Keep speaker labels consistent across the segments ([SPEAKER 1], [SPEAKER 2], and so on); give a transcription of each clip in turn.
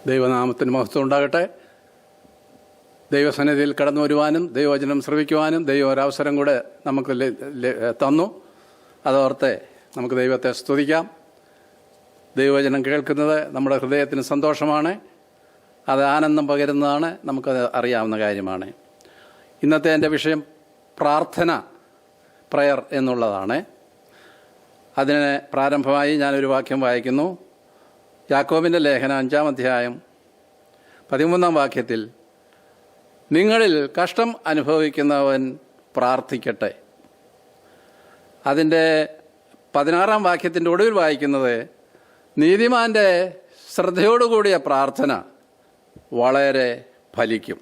[SPEAKER 1] ദൈവനാമത്തിന് മഹത്വം ഉണ്ടാകട്ടെ. ദൈവസന്നിധിയിൽ കടന്നു വരുവാനും ദൈവവചനം ശ്രവിക്കുവാനും ദൈവം ഒരവസരം കൂടെ നമുക്ക് തന്നു. അതോർത്ത് നമുക്ക് ദൈവത്തെ സ്തുതിക്കാം. ദൈവവചനം കേൾക്കുന്നത് നമ്മുടെ ഹൃദയത്തിന് സന്തോഷമാണ്, അത് ആനന്ദം പകരുന്നതാണ്, നമുക്കത് അറിയാവുന്ന കാര്യമാണ്. ഇന്നത്തെ എൻ്റെ വിഷയം പ്രാർത്ഥന, പ്രയർ എന്നുള്ളതാണ്. അതിന് പ്രാരംഭമായി ഞാനൊരു വാക്യം വായിക്കുന്നു. യാക്കോബിൻ്റെ ലേഖനം 5-ാം അധ്യായം 13-ാം വാക്യത്തിൽ, നിങ്ങളിൽ കഷ്ടം അനുഭവിക്കുന്നവൻ പ്രാർത്ഥിക്കട്ടെ. അതിൻ്റെ 16-ാം വാക്യത്തിൻ്റെ ഒടുവിൽ വായിക്കുന്നത്, നീതിമാൻ്റെ ശ്രദ്ധയോടുകൂടിയ പ്രാർത്ഥന വളരെ ഫലിക്കും.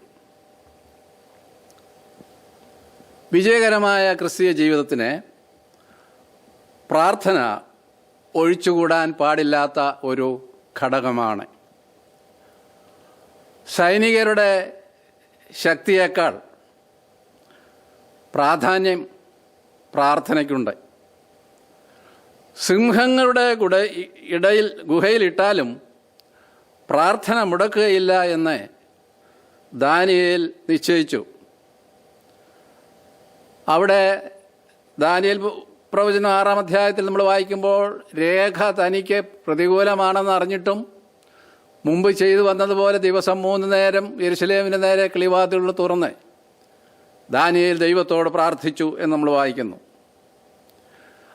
[SPEAKER 1] വിജയകരമായ ക്രിസ്തീയ ജീവിതത്തിന് പ്രാർത്ഥന ഒഴിച്ചുകൂടാൻ പാടില്ലാത്ത ഒരു ഘടകമാണ്. സൈനികരുടെ ശക്തിയേക്കാൾ പ്രാധാന്യം പ്രാർത്ഥനയ്ക്കുണ്ട്. സിംഹങ്ങളുടെ ഗുഹയിലിട്ടാലും പ്രാർത്ഥന മുടക്കുകയില്ല എന്ന് ദാനിയേൽ നിശ്ചയിച്ചു. അവിടെ ദാനിയേൽ പ്രവചനം 6-ാം അധ്യായത്തിൽ നമ്മൾ വായിക്കുമ്പോൾ, രേഖ തനിക്ക് പ്രതികൂലമാണെന്ന് അറിഞ്ഞിട്ടും മുമ്പ് ചെയ്തു വന്നതുപോലെ ദിവസം 3 നേരം യെരുശലേമിന് നേരെ കിളിവാതിലുകൾ തുറന്ന് ദാനിയേൽ ദൈവത്തോട് പ്രാർത്ഥിച്ചു എന്ന് നമ്മൾ വായിക്കുന്നു.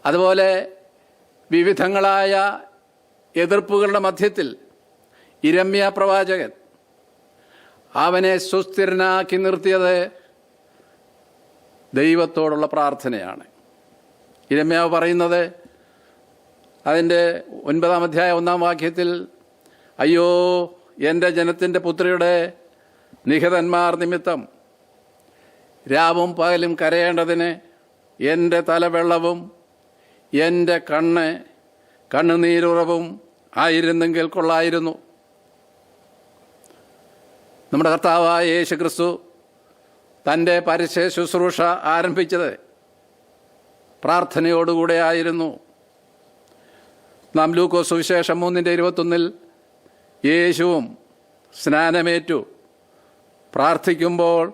[SPEAKER 1] അതുപോലെ വിവിധങ്ങളായ എതിർപ്പുകളുടെ മധ്യത്തിൽ ഇരമ്യ പ്രവാചകൻ അവനെ സുസ്ഥിരനാക്കി നിർത്തിയത് ദൈവത്തോടുള്ള പ്രാർത്ഥനയാണ്. ഇരമ്യാവ് പറയുന്നത് അതിൻ്റെ 9-ാം അധ്യായം 1-ാം വാക്യത്തിൽ, അയ്യോ എൻ്റെ ജനത്തിൻ്റെ പുത്രിയുടെ നിഹതന്മാർ നിമിത്തം രാവും പകലും കരയേണ്ടതിന് എൻ്റെ തലവെള്ളവും എൻ്റെ കണ്ണുനീരുറവും ആയിരുന്നെങ്കിൽ കൊള്ളായിരുന്നു. നമ്മുടെ കർത്താവായ യേശുക്രിസ്തു തൻ്റെ പരസ്യ ശുശ്രൂഷ ആരംഭിച്ചത് പ്രാർത്ഥനയോടുകൂടെ ആയിരുന്നു. നാം ലൂക്കോസ് സുവിശേഷം 3:21 യേശുവും സ്നാനമേറ്റു പ്രാർത്ഥിക്കുമ്പോൾ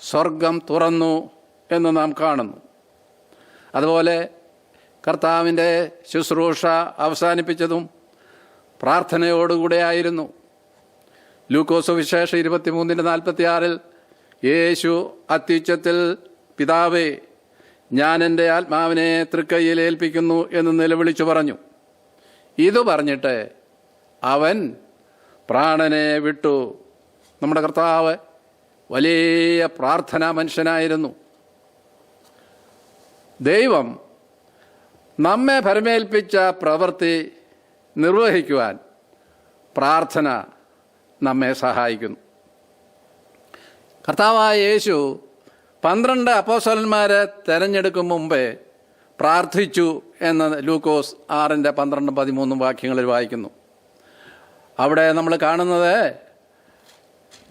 [SPEAKER 1] സ്വർഗം തുറന്നു എന്ന് നാം കാണുന്നു. അതുപോലെ കർത്താവിൻ്റെ ശുശ്രൂഷ അവസാനിപ്പിച്ചതും പ്രാർത്ഥനയോടുകൂടെ ആയിരുന്നു. ലൂക്കോസ് സുവിശേഷം 23:46 യേശു അത്യുച്ചത്തിൽ, പിതാവേ, ഞാൻ എൻ്റെ ആത്മാവിനെ തൃക്കൈയിൽ ഏൽപ്പിക്കുന്നു എന്ന് നിലവിളിച്ചു പറഞ്ഞു. ഇത് പറഞ്ഞിട്ട് അവൻ പ്രാണനെ വിട്ടു. നമ്മുടെ കർത്താവ് വലിയ പ്രാർത്ഥനാ മനുഷ്യനായിരുന്നു. ദൈവം നമ്മെ ഭരമേൽപ്പിച്ച പ്രവൃത്തി നിർവഹിക്കുവാൻ പ്രാർത്ഥന നമ്മെ സഹായിക്കുന്നു. കർത്താവായ യേശു 12 അപ്പോസ്തലന്മാരെ തെരഞ്ഞെടുക്കും മുമ്പേ പ്രാർത്ഥിച്ചു എന്ന് ലൂക്കോസ് 6:12-13 വാക്യങ്ങളിൽ വായിക്കുന്നു. അവിടെ നമ്മൾ കാണുന്നത്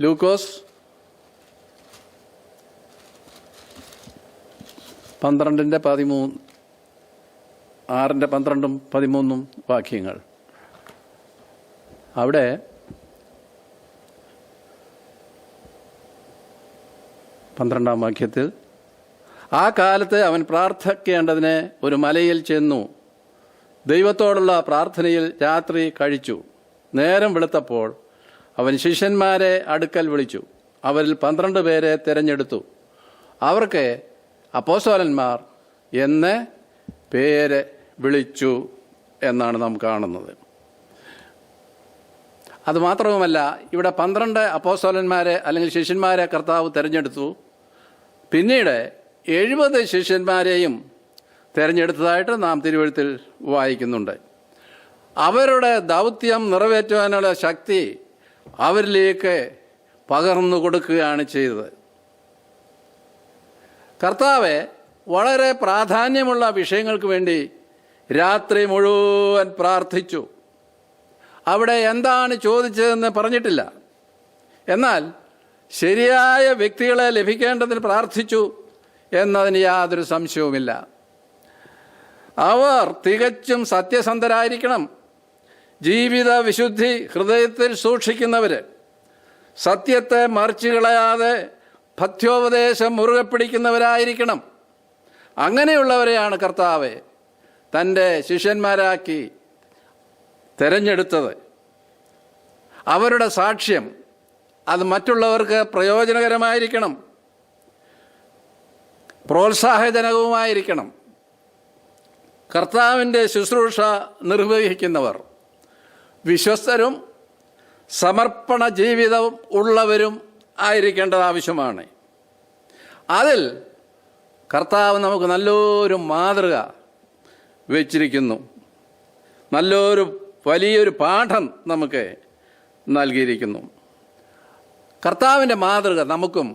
[SPEAKER 1] ലൂക്കോസ് 6:12-13 വാക്യങ്ങൾ. അവിടെ 12-ാം വാക്യത്തിൽ, ആ കാലത്ത് അവൻ പ്രാർത്ഥിക്കേണ്ടതിന് ഒരു മലയിൽ ചെന്നു. ദൈവത്തോടുള്ള പ്രാർത്ഥനയിൽ രാത്രി കഴിച്ചു. നേരം വെളുത്തപ്പോൾ അവൻ ശിഷ്യന്മാരെ അടുക്കൽ വിളിച്ചു. അവരിൽ 12 പേരെ തിരഞ്ഞെടുത്തു. അവർക്ക് അപ്പോസ്തലന്മാർ എന്ന് പേര് വിളിച്ചു എന്നാണ് നാം കാണുന്നത്. അതുമാത്രവുമല്ല, ഇവിടെ 12 അപ്പോസ്തലന്മാരെ അല്ലെങ്കിൽ ശിഷ്യന്മാരെ കർത്താവ് തിരഞ്ഞെടുത്തു. പിന്നീട് 70 ശിഷ്യന്മാരെയും തിരഞ്ഞെടുത്തതായിട്ട് നാം തിരുവെഴുത്തിൽ വായിക്കുന്നുണ്ട്. അവരുടെ ദൗത്യം നിറവേറ്റുവാനുള്ള ശക്തി അവരിലേക്ക് പകർന്നു കൊടുക്കുകയാണ് ചെയ്തത്. കർത്താവ് വളരെ പ്രാധാന്യമുള്ള വിഷയങ്ങൾക്ക് വേണ്ടി രാത്രി മുഴുവൻ പ്രാർത്ഥിച്ചു. അവിടെ എന്താണ് ചോദിച്ചതെന്ന് പറഞ്ഞിട്ടില്ല. എന്നാൽ ശരിയായ വ്യക്തികളെ ലഭിക്കേണ്ടതിന് പ്രാർത്ഥിച്ചു എന്നതിന് യാതൊരു സംശയവുമില്ല. അവർ തികച്ചും സത്യസന്ധരായിരിക്കണം. ജീവിത വിശുദ്ധി ഹൃദയത്തിൽ സൂക്ഷിക്കുന്നവർ, സത്യത്തെ മറിച്ചു കളയാതെ പഥ്യോപദേശം മുറുകെ പിടിക്കുന്നവരായിരിക്കണം. അങ്ങനെയുള്ളവരെയാണ് കർത്താവ് തൻ്റെ ശിഷ്യന്മാരാക്കി തിരഞ്ഞെടുത്തത്. അവരുടെ സാക്ഷ്യം അത് മറ്റുള്ളവർക്ക് പ്രയോജനകരമായിരിക്കണം, പ്രോത്സാഹജനകവുമായിരിക്കണം. കർത്താവിൻ്റെ ശുശ്രൂഷ നിർവഹിക്കുന്നവർ വിശ്വസ്തരും സമർപ്പണ ജീവിതവും ഉള്ളവരും ആയിരിക്കേണ്ടത് ആവശ്യമാണ്. അതിൽ കർത്താവ് നമുക്ക് നല്ലൊരു മാതൃക വച്ചിരിക്കുന്നു, വലിയൊരു പാഠം നമുക്ക് നൽകിയിരിക്കുന്നു. കർത്താവിൻ്റെ മാതൃക നമുക്കും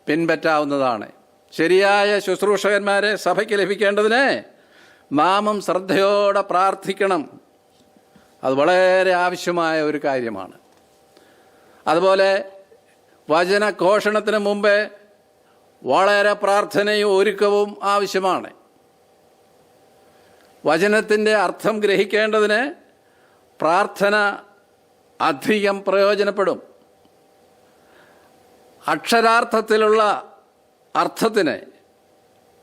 [SPEAKER 1] പിൻപറ്റാവുന്നതാണ്. ശരിയായ ശുശ്രൂഷകന്മാരെ സഭയ്ക്ക് ലഭിക്കേണ്ടതിന് നാമും ശ്രദ്ധയോടെ പ്രാർത്ഥിക്കണം. അത് വളരെ ആവശ്യമായ ഒരു കാര്യമാണ്. അതുപോലെ വചനഘോഷണത്തിന് മുമ്പേ വളരെ പ്രാർത്ഥനയും ഒരുക്കവും ആവശ്യമാണ്. വചനത്തിൻ്റെ അർത്ഥം ഗ്രഹിക്കേണ്ടതിന് പ്രാർത്ഥന അധികം പ്രയോജനപ്പെടും. അക്ഷരാർത്ഥത്തിലുള്ള അർത്ഥത്തിന്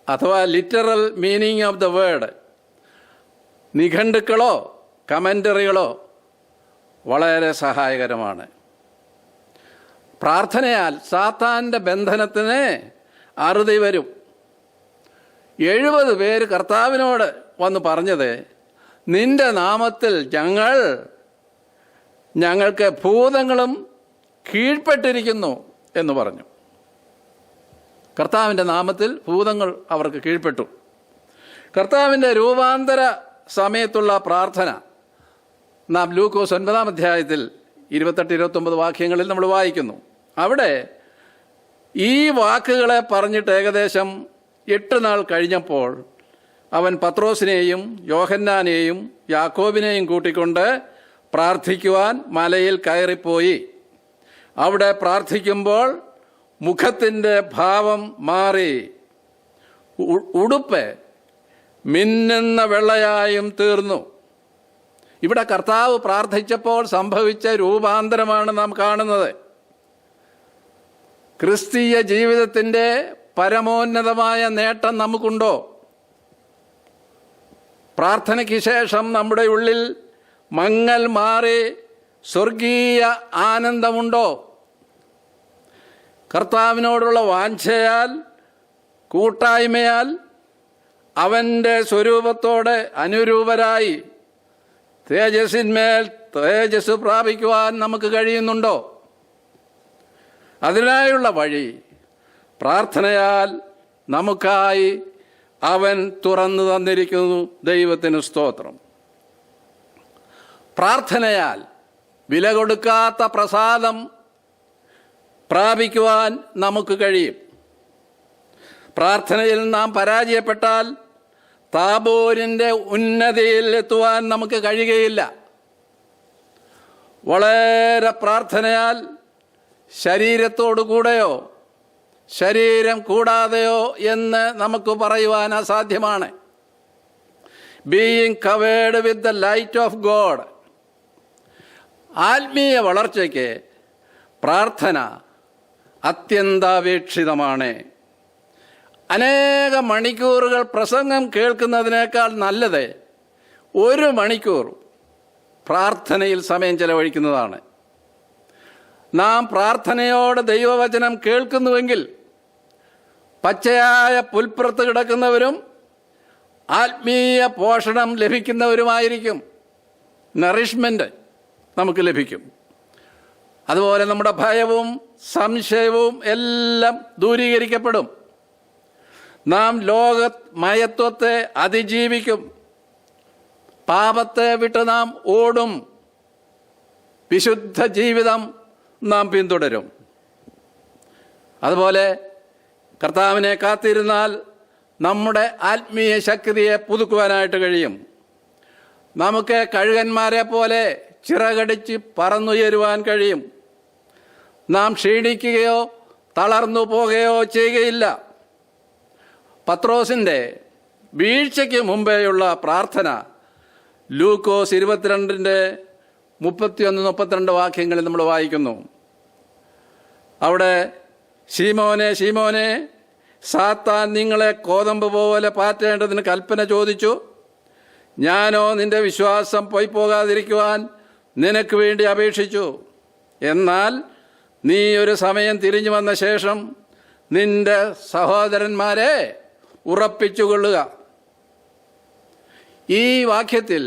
[SPEAKER 1] അഥവാ literal meaning of the word നിഘണ്ടുക്കളോ കമൻ്ററികളോ വളരെ സഹായകരമാണ്. പ്രാർത്ഥനയാൽ സാത്താൻ്റെ ബന്ധനത്തിന് അറുതി വരും. 70 പേര് കർത്താവിനോട് വന്ന് പറഞ്ഞത്, നിന്റെ നാമത്തിൽ ഞങ്ങൾക്ക് ഭൂതങ്ങളും കീഴ്പ്പെട്ടിരിക്കുന്നു എന്ന് പറഞ്ഞു. കർത്താവിൻ്റെ നാമത്തിൽ ഭൂതങ്ങൾ അവർക്ക് കീഴ്പ്പെട്ടു. കർത്താവിൻ്റെ രൂപാന്തര സമയത്തുള്ള പ്രാർത്ഥന നാം ലൂക്കോസ് 9-ാം അധ്യായത്തിൽ 28-29 വാക്യങ്ങളിൽ നമ്മൾ വായിക്കുന്നു. അവിടെ ഈ വാക്കുകളെ പറഞ്ഞിട്ട് ഏകദേശം 8 നാൾ കഴിഞ്ഞപ്പോൾ അവൻ പത്രോസിനെയും യോഹന്നാനെയും യാക്കോബിനെയും കൂട്ടിക്കൊണ്ട് പ്രാർത്ഥിക്കുവാൻ മലയിൽ കയറിപ്പോയി. അവിടെ പ്രാർത്ഥിക്കുമ്പോൾ മുഖത്തിൻ്റെ ഭാവം മാറി, ഉടുപ്പ് മിന്നുന്ന വെള്ളയായും തീർന്നു. ഇവിടെ കർത്താവ് പ്രാർത്ഥിച്ചപ്പോൾ സംഭവിച്ച രൂപാന്തരമാണ് നാം കാണുന്നത്. ക്രിസ്തീയ ജീവിതത്തിൻ്റെ പരമോന്നതമായ നേട്ടം നമുക്കുണ്ടോ? പ്രാർത്ഥനയ്ക്ക് ശേഷം നമ്മുടെ ഉള്ളിൽ മങ്ങൽ മാറി സ്വർഗീയ ആനന്ദമുണ്ടോ? കർത്താവിനോടുള്ള വാഞ്ഛയാൽ, കൂട്ടായ്മയാൽ, അവൻ്റെ സ്വരൂപത്തോടെ അനുരൂപരായി തേജസ്സിന്മേൽ തേജസ് പ്രാപിക്കുവാൻ നമുക്ക് കഴിയുന്നുണ്ടോ? അതിനായുള്ള വഴി പ്രാർത്ഥനയാൽ നമുക്കായി അവൻ തുറന്നു തന്നിരിക്കുന്നു. ദൈവത്തിന് സ്തോത്രം. പ്രാർത്ഥനയാൽ വില കൊടുക്കാത്ത പ്രസാദം പ്രാപിക്കുവാൻ നമുക്ക് കഴിയും. പ്രാർത്ഥനയിൽ നാം പരാജയപ്പെട്ടാൽ താബോരിൻ്റെ ഉന്നതിയിൽ എത്തുവാൻ നമുക്ക് കഴിയുകയില്ല. വളരെ പ്രാർത്ഥനയാൽ ശരീരത്തോടു കൂടെയോ ശരീരം കൂടാതെയോ എന്ന് നമുക്ക് പറയുവാൻ അസാധ്യമാണ്. Being covered with the light of God. ആത്മീയ വളർച്ചയ്ക്ക് പ്രാർത്ഥന അത്യന്താപേക്ഷിതമാണ്. അനേക മണിക്കൂറുകൾ പ്രസംഗം കേൾക്കുന്നതിനേക്കാൾ നല്ലത് 1 മണിക്കൂർ പ്രാർത്ഥനയിൽ സമയം ചെലവഴിക്കുന്നതാണ്. നാം പ്രാർത്ഥനയോടെ ദൈവവചനം കേൾക്കുന്നുവെങ്കിൽ പച്ചയായ പുൽപ്പുറത്ത് കിടക്കുന്നവരും ആത്മീയ പോഷണം ലഭിക്കുന്നവരുമായിരിക്കും. നറിഷ്മെൻ്റ് നമുക്ക് ലഭിക്കും. അതുപോലെ നമ്മുടെ ഭയവും സംശയവും എല്ലാം ദൂരീകരിക്കപ്പെടും. നാം ലോകമയത്വത്തെ അതിജീവിക്കും. പാപത്തെ വിട്ട് നാം ഓടും. വിശുദ്ധ ജീവിതം നാം പിന്തുടരും. അതുപോലെ കർത്താവിനെ കാത്തിരുന്നാൽ നമ്മുടെ ആത്മീയ ശക്തിയെ പുതുക്കുവാനായിട്ട് കഴിയും. നമുക്ക് കഴുകന്മാരെ പോലെ ചിറകടിച്ച് പറന്നുയരുവാൻ കഴിയും. നാം ക്ഷീണിക്കുകയോ തളർന്നു പോകുകയോ ചെയ്യുകയില്ല. പത്രോസിൻ്റെ വീഴ്ചയ്ക്ക് മുമ്പേയുള്ള പ്രാർത്ഥന ലൂക്കോസ് 22 31-32 വാക്യങ്ങളിൽ നമ്മൾ വായിക്കുന്നു. അവിടെ ശീമോനെ ശീമോനെ, സാത്താൻ നിങ്ങളെ കോതമ്പ് പോലെ പാറ്റേണ്ടതിന് കൽപ്പന ചോദിച്ചു. ഞാനോ നിന്റെ വിശ്വാസം പോകാതിരിക്കുവാൻ നിനക്ക് വേണ്ടി അപേക്ഷിച്ചു. എന്നാൽ നീ ഒരു സമയം തിരിഞ്ഞു വന്ന ശേഷം നിന്റെ സഹോദരന്മാരെ ഉറപ്പിച്ചുകൊള്ളുക. ഈ വാക്യത്തിൽ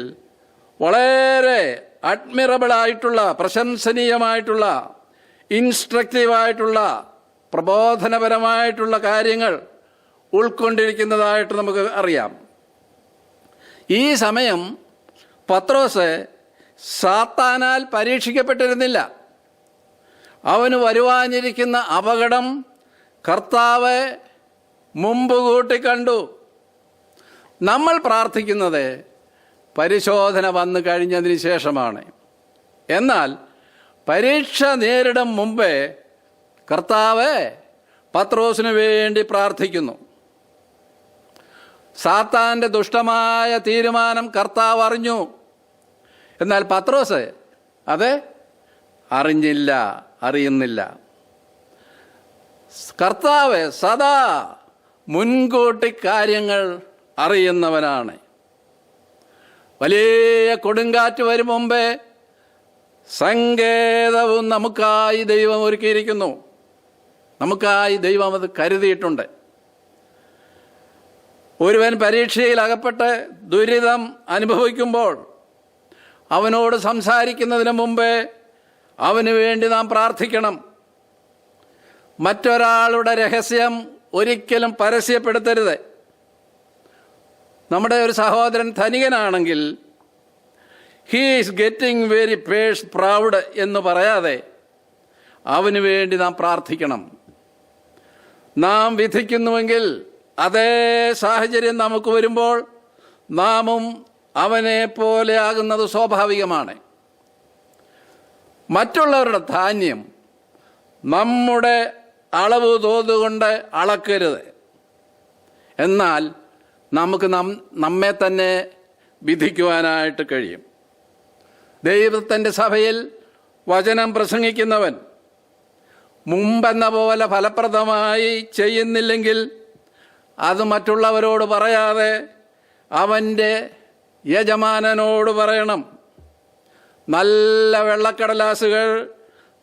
[SPEAKER 1] വളരെ അഡ്മിറബിളായിട്ടുള്ള, പ്രശംസനീയമായിട്ടുള്ള, ഇൻസ്ട്രക്റ്റീവായിട്ടുള്ള, പ്രബോധനപരമായിട്ടുള്ള കാര്യങ്ങൾ ഉൾക്കൊണ്ടിരിക്കുന്നതായിട്ട് നമുക്ക് അറിയാം. ഈ സമയം പത്രോസ് സാത്താനാൽ പരീക്ഷിക്കപ്പെട്ടിരുന്നില്ല. അവന് വരുവാനിരിക്കുന്ന അപകടം കർത്താവ് മുമ്പ് കൂട്ടിക്കണ്ടു. നമ്മൾ പ്രാർത്ഥിക്കുന്നത് പരിശോധന വന്നു കഴിഞ്ഞതിന് ശേഷമാണ്. എന്നാൽ പരീക്ഷ നേരിടും മുമ്പേ കർത്താവ് പത്രോസിനു വേണ്ടി പ്രാർത്ഥിക്കുന്നു. സാത്താൻ്റെ ദുഷ്ടമായ തീരുമാനം കർത്താവ് അറിഞ്ഞു. എന്നാൽ പത്രോസ് അത് അറിയുന്നില്ല. കർത്താവ് സദാ മുൻകൂട്ടി കാര്യങ്ങൾ അറിയുന്നവനാണ്. വലിയ കൊടുങ്കാറ്റ് വരും മുമ്പേ സങ്കേതവും നമുക്കായി ദൈവം ഒരുക്കിയിരിക്കുന്നു. നമുക്കായി ദൈവം അത് കരുതിയിട്ടുണ്ട്. ഒരുവൻ പരീക്ഷയിൽ അകപ്പെട്ട് ദുരിതം അനുഭവിക്കുമ്പോൾ അവനോട് സംസാരിക്കുന്നതിന് മുമ്പേ അവന് വേണ്ടി നാം പ്രാർത്ഥിക്കണം. മറ്റൊരാളുടെ രഹസ്യം ഒരിക്കലും പരസ്യപ്പെടുത്തരുത്. നമ്മുടെ ഒരു സഹോദരൻ ധനികനാണെങ്കിൽ he is getting very proud എന്ന് പറയാതെ അവന് വേണ്ടി നാം പ്രാർത്ഥിക്കണം. നാം വിധിക്കുന്നുവെങ്കിൽ അതേ സാഹചര്യം നമുക്ക് വരുമ്പോൾ നാമും അവനെ പോലെ ആകുന്നത് സ്വാഭാവികമാണ്. മറ്റുള്ളവരുടെ ധാന്യം നമ്മുടെ അളവ് തോതുകൊണ്ട് അളക്കരുത്. എന്നാൽ നമുക്ക് നമ്മെ തന്നെ വിധിക്കുവാനായിട്ട് കഴിയും. ദൈവത്തിൻ്റെ സഭയിൽ വചനം പ്രസംഗിക്കുന്നവൻ മുമ്പെന്ന പോലെ ഫലപ്രദമായി ചെയ്യുന്നില്ലെങ്കിൽ അത് മറ്റുള്ളവരോട് പറയാതെ അവൻ്റെ യജമാനനോട് പറയണം. നല്ല വെള്ളക്കടലാസുകൾ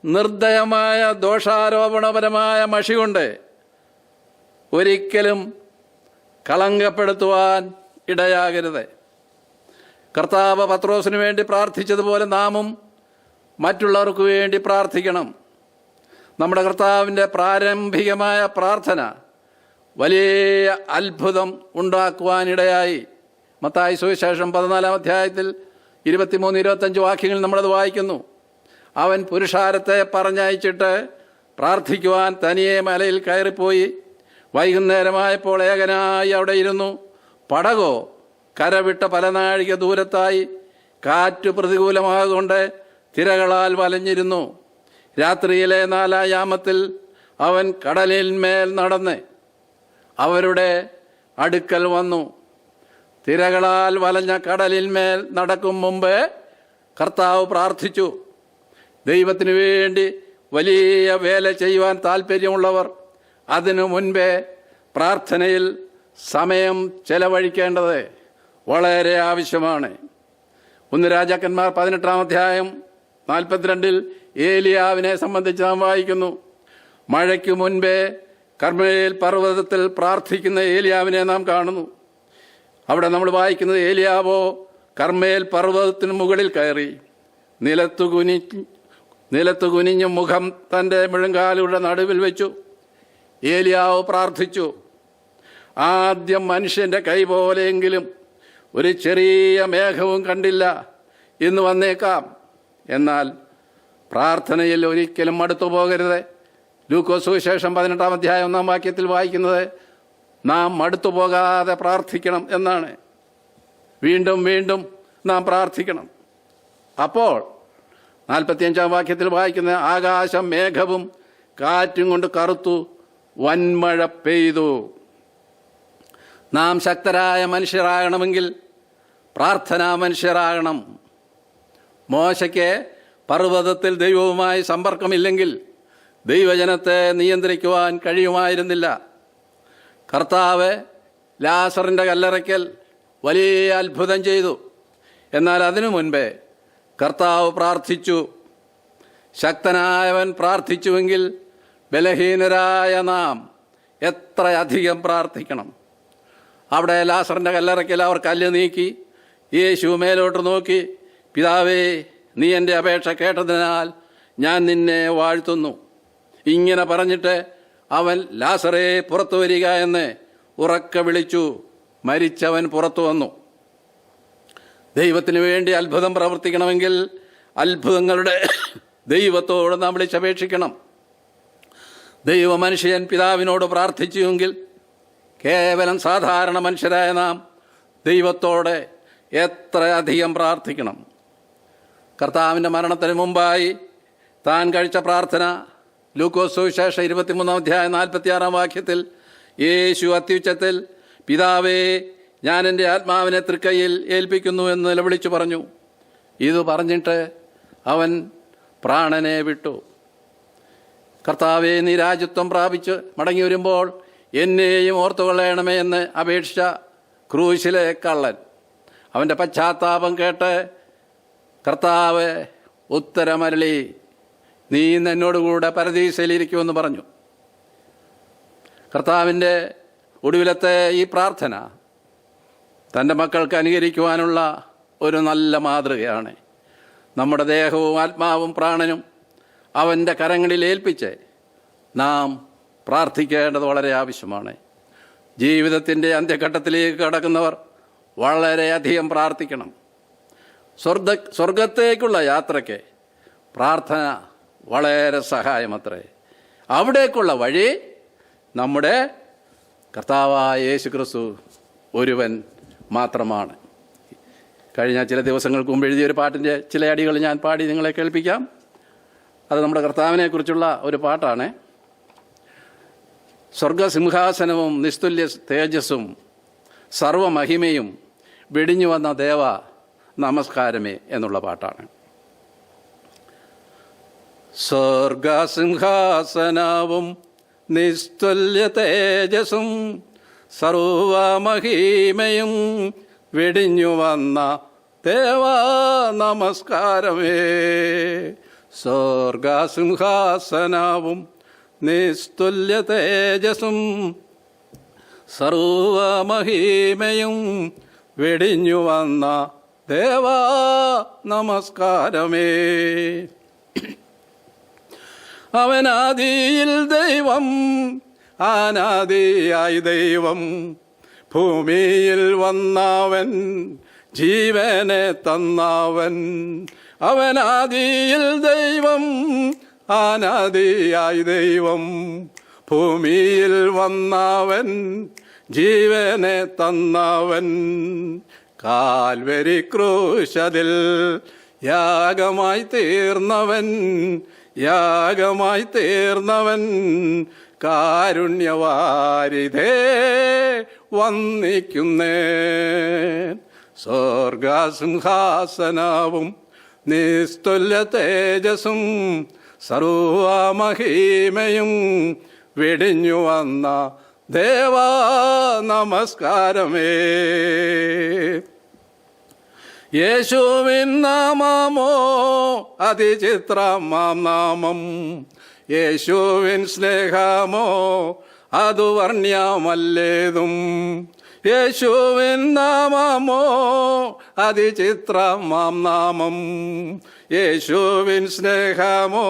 [SPEAKER 1] നിർദ്ദയമായ ദോഷാരോപണപരമായ മഷി കൊണ്ട് ഒരിക്കലും കളങ്കപ്പെടുത്തുവാൻ ഇടയാകരുത്. കർത്താവ് പത്രോസിനു വേണ്ടി പ്രാർത്ഥിച്ചതുപോലെ നാമും മറ്റുള്ളവർക്ക് വേണ്ടി പ്രാർത്ഥിക്കണം. നമ്മുടെ കർത്താവിൻ്റെ പ്രാരംഭികമായ പ്രാർത്ഥന വലിയ അത്ഭുതം ഉണ്ടാക്കുവാനിടയായി. മത്തായി സുവിശേഷം 14-ാം അധ്യായത്തിൽ 23-25 വാക്യങ്ങളിൽ നമ്മളത് വായിക്കുന്നു. അവൻ പുരുഷാരത്തെ പറഞ്ഞയച്ചിട്ട് പ്രാർത്ഥിക്കുവാൻ തനിയെ മലയിൽ കയറിപ്പോയി. വൈകുന്നേരമായപ്പോൾ ഏകനായി അവിടെ ഇരുന്നു. പടകോ കരവിട്ട പല നാഴിക ദൂരത്തായി. കാറ്റ് പ്രതികൂലമാകൊണ്ട് തിരകളാൽ വലഞ്ഞിരുന്നു. രാത്രിയിലെ 4-ാം യാമത്തിൽ അവൻ കടലിന്മേൽ നടന്ന് അവരുടെ അടുക്കൽ വന്നു. തിരകളാൽ വലഞ്ഞ കടലിന്മേൽ നടക്കും മുമ്പ് കർത്താവ് പ്രാർത്ഥിച്ചു. ദൈവത്തിനു വേണ്ടി വലിയ വേല ചെയ്യുവാൻ താല്പര്യമുള്ളവർ അതിനു മുൻപേ പ്രാർത്ഥനയിൽ സമയം ചെലവഴിക്കേണ്ടത് വളരെ ആവശ്യമാണ്. 1 രാജാക്കന്മാർ 18-ാം അധ്യായം 42-ൽ ഏലിയാവിനെ സംബന്ധിച്ച് നാം വായിക്കുന്നു. മഴയ്ക്ക് മുൻപേ കർമ്മേൽ പർവ്വതത്തിൽ പ്രാർത്ഥിക്കുന്ന ഏലിയാവിനെ നാം കാണുന്നു. അവിടെ നമ്മൾ വായിക്കുന്നത്, ഏലിയാവോ കർമ്മേൽ പർവ്വതത്തിന് മുകളിൽ കയറി നിലത്തു കുനിഞ്ഞ് മുഖം തൻ്റെ മുഴങ്കാലുകളുടെ നടുവിൽ വെച്ചു. ഏലിയാവ് പ്രാർത്ഥിച്ചു. ആദ്യം മനുഷ്യൻ്റെ കൈ പോലെയെങ്കിലും ഒരു ചെറിയ മേഘവും കണ്ടില്ല എന്ന് വന്നേക്കാം. എന്നാൽ പ്രാർത്ഥനയിൽ ഒരിക്കലും മടുത്തു പോകരുത്. ലൂക്കോസ് സുവിശേഷം 18-ാം അധ്യായം 1-ാം വാക്യത്തിൽ വായിക്കുന്നത് നാം മടുത്തു പോകാതെ പ്രാർത്ഥിക്കണം എന്നാണ്. വീണ്ടും വീണ്ടും നാം പ്രാർത്ഥിക്കണം. അപ്പോൾ 45-ാം വാക്യത്തിൽ വായിക്കുന്ന ആകാശം മേഘവും കാറ്റും കൊണ്ട് കറുത്തു, വൻമഴ പെയ്തു. നാം ശക്തരായ മനുഷ്യരാകണമെങ്കിൽ പ്രാർത്ഥനാ മനുഷ്യരാകണം. മോശയ്ക്ക് പർവ്വതത്തിൽ ദൈവവുമായി സമ്പർക്കമില്ലെങ്കിൽ ദൈവജനത്തെ നിയന്ത്രിക്കുവാൻ കഴിയുമായിരുന്നില്ല. കർത്താവ് ലാസറിൻ്റെ കല്ലറയ്ക്കൽ വലിയ അത്ഭുതം ചെയ്തു. എന്നാൽ അതിനു മുൻപേ കർത്താവ് പ്രാർത്ഥിച്ചു. ശക്തനായവൻ പ്രാർത്ഥിച്ചുവെങ്കിൽ ബലഹീനരായ നാം എത്രയധികം പ്രാർത്ഥിക്കണം. അവിടെ ലാസറിൻ്റെ കല്ലറയ്ക്കൽ അവർ കല്ല് നീക്കി. യേശു മേലോട്ട് നോക്കി, പിതാവേ, നീ എൻ്റെ അപേക്ഷ കേട്ടതിനാൽ ഞാൻ നിന്നെ വാഴ്ത്തുന്നു. ഇങ്ങനെ പറഞ്ഞിട്ട് അവൻ ലാസറേ പുറത്തു വരിക എന്ന് ഉറക്കെ വിളിച്ചു. മരിച്ചവൻ പുറത്തു വന്നു. ദൈവത്തിന് വേണ്ടി അത്ഭുതം പ്രവർത്തിക്കണമെങ്കിൽ അത്ഭുതങ്ങളുടെ ദൈവത്തോട് നാം വിളിച്ചപേക്ഷിക്കണം. ദൈവമനുഷ്യൻ പിതാവിനോട് പ്രാർത്ഥിച്ചുവെങ്കിൽ കേവലം സാധാരണ മനുഷ്യരായ നാം ദൈവത്തോടെ എത്രയധികം പ്രാർത്ഥിക്കണം. കർത്താവിൻ്റെ മരണത്തിന് മുമ്പായി താൻ കഴിച്ച പ്രാർത്ഥന ലൂക്കോസ് സുവിശേഷം 23:46 യേശു അത്യുച്ചത്തിൽ, പിതാവേ, ഞാൻ എൻ്റെ ആത്മാവിനെ തൃക്കൈയിൽ ഏൽപ്പിക്കുന്നു എന്ന് നിലവിളിച്ചു പറഞ്ഞു. ഇത് പറഞ്ഞിട്ട് അവൻ പ്രാണനെ വിട്ടു. കർത്താവേ, നീ രാജ്യത്വം പ്രാപിച്ച് മടങ്ങി വരുമ്പോൾ എന്നെയും ഓർത്തുകൊള്ളണമേ എന്ന് അപേക്ഷിച്ച ക്രൂശിലെ കള്ളൻ. അവൻ്റെ പശ്ചാത്താപം കേട്ട് കർത്താവ് ഉത്തരമരളി, നീ ഇന്ന് എന്നോടുകൂടെ പരദീസയിലിരിക്കുമെന്ന് പറഞ്ഞു. കർത്താവിൻ്റെ ഒടുവിലത്തെ ഈ പ്രാർത്ഥന തൻ്റെ മക്കൾക്ക് അനുകരിക്കുവാനുള്ള ഒരു നല്ല മാതൃകയാണ്. നമ്മുടെ ദേഹവും ആത്മാവും പ്രാണനും അവൻ്റെ കരങ്ങളിൽ ഏൽപ്പിച്ച് നാം പ്രാർത്ഥിക്കേണ്ടത് വളരെ ആവശ്യമാണ്. ജീവിതത്തിൻ്റെ അന്ത്യഘട്ടത്തിലേക്ക് കടക്കുന്നവർ വളരെയധികം പ്രാർത്ഥിക്കണം. സ്വർഗത്തേക്കുള്ള യാത്രയ്ക്ക് പ്രാർത്ഥന വളരെ സഹായമത്രേ. അവിടേക്കുള്ള വഴി നമ്മുടെ കർത്താവായ യേശു ക്രിസ്തു ഒരുവൻ മാത്രമാണ്. കഴിഞ്ഞ ചില ദിവസങ്ങൾക്ക് മുമ്പ് എഴുതിയൊരു പാട്ടിൻ്റെ ചില അടികൾ ഞാൻ പാടി നിങ്ങളെ കേൾപ്പിക്കാം. അത് നമ്മുടെ കർത്താവിനെ കുറിച്ചുള്ള ഒരു പാട്ടാണ്. സ്വർഗസിംഹാസനവും നിസ്തുല്യ തേജസ്സും സർവമഹിമയും വെടിഞ്ഞു വന്ന ദേവ നമസ്കാരമേ എന്നുള്ള പാട്ടാണ്. സ്വർഗസിംഹാസനവും നിസ്തുല്യ തേജസ്സും സർവമഹിമയും വെടിഞ്ഞു വന്ന ദേവാ നമസ്കാരമേ. സ്വർഗസിംഹാസനവും നിസ്തുല്യ തേജസ്സും സർവമഹിമയും വെടിഞ്ഞു വന്ന ദേവാ നമസ്കാരമേ. അവനാദിയിൽ ദൈവം, അനാദിയായി ദൈവം, ഭൂമിയിൽ വന്നവൻ, ജീവനെ തന്നവൻ. അവനാദിയിൽ ദൈവം, അനാദിയായി ദൈവം, ഭൂമിയിൽ വന്നവൻ, ജീവനെ തന്നവൻ. കാൽവരി ക്രൂശതിൽ യാഗമായി തീർന്നവൻ, യാഗമായി തീർന്നവൻ. കാരുണ്യവാരിധേ വന്ദിക്കുന്നേൻ. സ്വർഗസിംഹാസനവും നിസ്തുല്യ തേജസ്സും സർവമഹിമയും വെടിഞ്ഞു വന്ന ദേവാ നമസ്കാരമേ. യേശുവിൻ നാമമോ അതിചിത്രമാം നാമം, യേശുവിൻ സ്നേഹമോ അതു വർണ്യമല്ലേതും. യേശുവിൻ നാമമോ അതിചിത്രമാം നാമം, യേശുവിൻ സ്നേഹമോ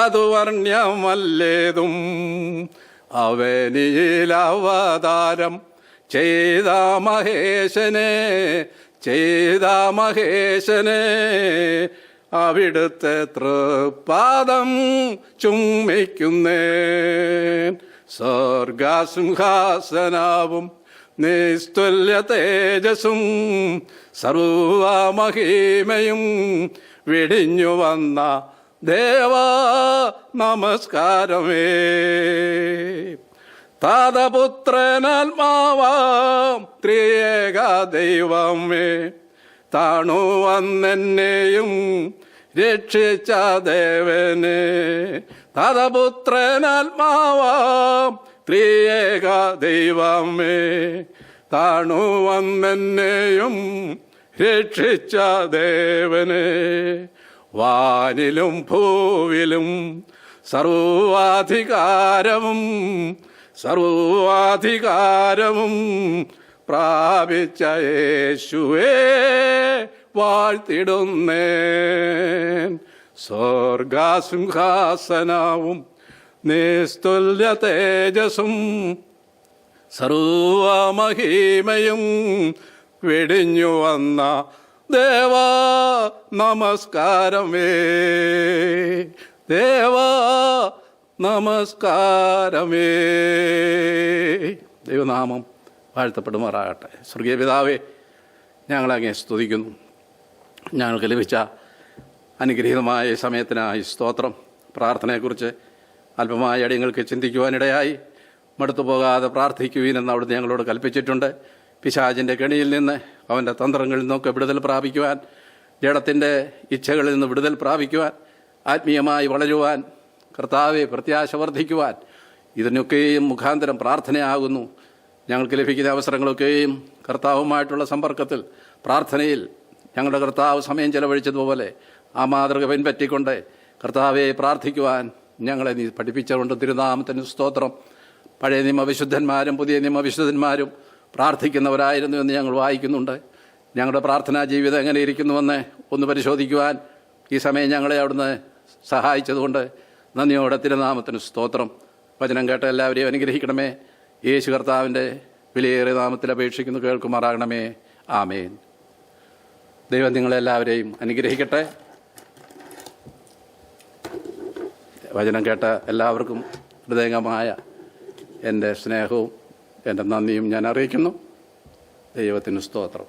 [SPEAKER 1] അതു വർണ്യമല്ലേതും. അവനിൽ അവതാരം ചെയ്ത മഹേശനെ, ചെയ്ത മഹേശനെ, അവിടുത്തെ തൃപാദം ചുംബിക്കുന്നേൻ. സ്വർഗസിംഹാസനവും നിസ്തുല്യ തേജസ്സും സർവമഹിമയും വെടിഞ്ഞു വന്ന ദേവാ നമസ്കാരമേ. താതപുത്രനാത്മാവാം ത്രിയേക ദൈവമേ,
[SPEAKER 2] താണു വന്നെന്നെയും രക്ഷിച്ച ദേവനെ. താതപുത്രനാത്മാവാം ത്രിയേക ദൈവമേ, താണു വന്നെന്നെയും രക്ഷിച്ച ദേവനെ. വാനിലും ഭൂവിലും സർവാധികാരവും പ്രാപിച്ച യേശുവേ വാഴ്ത്തിടുന്നേൻ. സ്വർഗസിംഹാസനവും നിസ്തുല്യ തേജസ്സും സർവമഹിമയും വെടിഞ്ഞു വന്ന ദേവാ നമസ്കാരമേ, ദേവാ നമസ്കാരമേ. ദൈവനാമം വാഴ്ത്തപ്പെടുമാറാകട്ടെ. സ്വർഗീയ പിതാവേ, ഞങ്ങളങ്ങേ സ്തുതിക്കുന്നു. ഞങ്ങൾക്ക് ലഭിച്ച അനുഗ്രഹീതമായ സമയത്തിനായി സ്തോത്രം. പ്രാർത്ഥനയെക്കുറിച്ച് അല്പമായ അടിയങ്ങൾക്ക് ചിന്തിക്കുവാനിടയായി. മടുത്തു പോകാതെ പ്രാർത്ഥിക്കുവീനെന്ന് അവിടുന്ന് ഞങ്ങളോട് കൽപ്പിച്ചിട്ടുണ്ട്. പിശാചിൻ്റെ കെണിയിൽ നിന്ന്, അവൻ്റെ തന്ത്രങ്ങളിൽ നിന്നൊക്കെ വിടുതൽ പ്രാപിക്കുവാൻ, ജഡത്തിൻ്റെ ഇച്ഛകളിൽ നിന്ന് വിടുതൽ പ്രാപിക്കുവാൻ, ആത്മീയമായി വളരുവാൻ, കർത്താവെ പ്രത്യാശ വർദ്ധിക്കുവാൻ, ഇതിനൊക്കെയും മുഖാന്തരം പ്രാർത്ഥനയാകുന്നു. ഞങ്ങൾക്ക് ലഭിക്കുന്ന അവസരങ്ങളൊക്കെയും കർത്താവുമായിട്ടുള്ള സമ്പർക്കത്തിൽ, പ്രാർത്ഥനയിൽ ഞങ്ങളുടെ കർത്താവ് സമയം ചെലവഴിച്ചതുപോലെ ആ മാതൃക പിൻപറ്റിക്കൊണ്ട് കർത്താവെ പ്രാർത്ഥിക്കുവാൻ ഞങ്ങളെ നീ പഠിപ്പിച്ചുകൊണ്ട് തിരുനാമത്തിന് സ്തോത്രം. പഴയ നിയമവിശുദ്ധന്മാരും പുതിയ നിയമവിശുദ്ധന്മാരും പ്രാർത്ഥിക്കുന്നവരായിരുന്നു എന്ന് ഞങ്ങൾ വായിക്കുന്നുണ്ട്. ഞങ്ങളുടെ പ്രാർത്ഥനാ ജീവിതം എങ്ങനെ ഇരിക്കുന്നുവെന്ന് ഒന്ന് പരിശോധിക്കുവാൻ ഈ സമയം ഞങ്ങളെ അവിടുന്ന് സഹായിച്ചതുകൊണ്ട് നന്ദിയോടെ തിരുനാമത്തിന് സ്തോത്രം. വചനം കേട്ട എല്ലാവരെയും അനുഗ്രഹിക്കണമേ. യേശു കർത്താവിൻ്റെ വിലയേറിയ നാമത്തിൽ അപേക്ഷിക്കുന്നു, കേൾക്കുമാറാകണമേ. ആമേൻ. ദൈവം നിങ്ങളെല്ലാവരെയും അനുഗ്രഹിക്കട്ടെ. വചനം കേട്ട എല്ലാവർക്കും ഹൃദയംഗമായ എൻ്റെ സ്നേഹവും എൻ്റെ നന്ദിയും ഞാൻ അറിയിക്കുന്നു. ദൈവത്തിന് സ്തോത്രം.